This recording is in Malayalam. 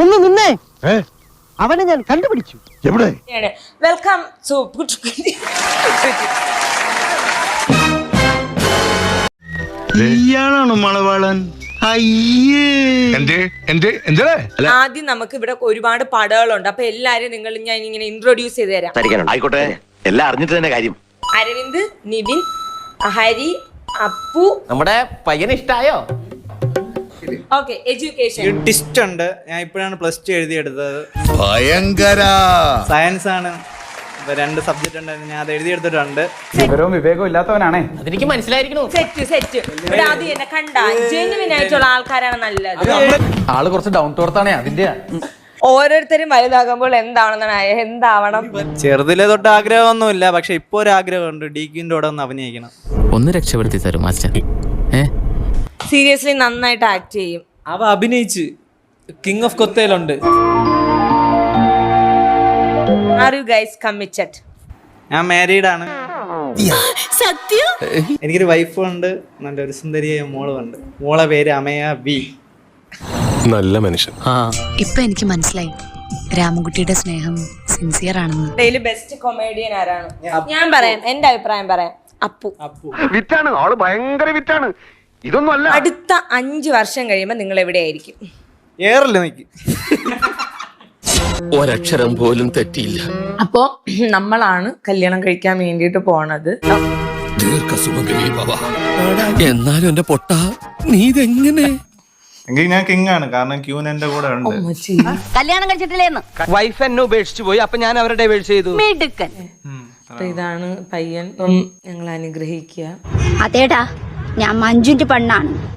ഒന്ന് നിന്നേ, അവനെ ഞാൻ കണ്ടുപിടിച്ചു. എവിടെ? വെൽക്കം ഇയാളാണോ മണവാളൻ? ആദ്യം നമുക്ക് ഇവിടെ ഒരുപാട് പടകളുണ്ട്. അപ്പൊ എല്ലാരും ഞാൻ ഇങ്ങനെ ഇൻട്രൊഡ്യൂസ് ചെയ്ത് തരാം. ആയിക്കോട്ടെ, എല്ലാം അറിഞ്ഞിട്ട് തന്നെ കാര്യം. അരവിന്ദ്, നിവിൻ, ഹരി, അപ്പു. നമ്മുടെ പയ്യന് ഇഷ്ടായോ? ഓക്കെ, എഡ്യൂക്കേഷൻ ടിസ്റ്റ് ഉണ്ട്. ഞാൻ ഇപ്പോഴാണ് +2 എഴുതിയെടുത്തത്. ഭയങ്കര സയൻസ് ആണ്. 2 സബ്ജക്ട് ഉണ്ടായിരുന്നു, ഞാൻ അത് എഴുതിയെടുത്തിട്ടുണ്ട്. വിവരവും വിവേകവും ഇല്ലാത്തവനാണേ. അതെനിക്ക് മനസ്സിലായിരിക്കണു. സെറ്റ് ഇവിടെ ആദ്യം എന്നെ കണ്ട ജെന്യുവിൻ ആയിട്ടുള്ള ആൾക്കാരാണ് നല്ലത്. ആള് കുറച്ച് ഡൗൺ ടു എർത്ത് ആണേ, അതിന്റെ. ഓരോരുത്തരും വലുതാകുമ്പോൾ എന്താവണം. ചെറുതിലെ തൊട്ട് ആഗ്രഹമൊന്നുമില്ല, പക്ഷെ ഇപ്പൊ ഒരു ആഗ്രഹമുണ്ട്, ഡീക്കിന്റെ കൂടെ ഒന്ന് അഭിനയിക്കണം. ഒന്ന് രക്ഷപ്പെടുത്തി തരും മാസ്റ്റർ. സീരിയസ്ലി നന്നായിട്ട് ആക്ട് ചെയ്യും. അവ അഭിനയിച്ച് കിങ് ഓഫ് കൊത്തയിലുണ്ട്. Are you guys committed? ഞാൻ മാരീഡ് ആണ്. എനിക്കൊരു വൈഫുണ്ട്, നല്ലൊരു സുന്ദരിയായ മോളുണ്ട്. മോളെ പേര് അമയ വി. നല്ല മനുഷ്യൻ. ഇപ്പൊ എനിക്ക് മനസ്സിലായി രാമൻകുട്ടിയുടെ സ്നേഹം സിൻസിയർ ആണെന്ന്. ബെസ്റ്റ് കൊമേഡിയൻ ആരാണ്? ഞാൻ പറയാം, എന്റെ അഭിപ്രായം പറയാം. അപ്പു വിറ്റാണ്, ആള് ഭയങ്കര വിറ്റാണ്. ഇതൊന്നും അല്ല. അടുത്ത 5 വർഷം കഴിയുമ്പോ നിങ്ങൾ എവിടെയായിരിക്കും? ഏറല്ലേ നിക്ക്. ഒരക്ഷരം പോലും തെറ്റിയില്ല. അപ്പോ നമ്മളാണ് കല്യാണം കഴിക്കാൻ വേണ്ടിട്ട് പോണത്. എന്നാലും എന്റെ പൊട്ട നീ ഇതെങ്ങനെ? എങ്കിൽ ഞാൻ കിങ് ആണ്, കാരണം ക്യൂൻ എന്റെ കൂടെ ഉണ്ട്. കല്യാണം കഴിച്ചിട്ടില്ലേന്ന് വൈഫ് എന്നെ ഉപേക്ഷിച്ചു പോയി, അപ്പൊ ഞാൻ അവരുടെ ഡൈവേഴ്സ് ചെയ്തു. ഇതാണ് പയ്യൻ. ഞങ്ങൾ അനുഗ്രഹിക്കുക. അതേടാ, ഞാൻ മഞ്ജുന്റെ പെണ്ണാണ്.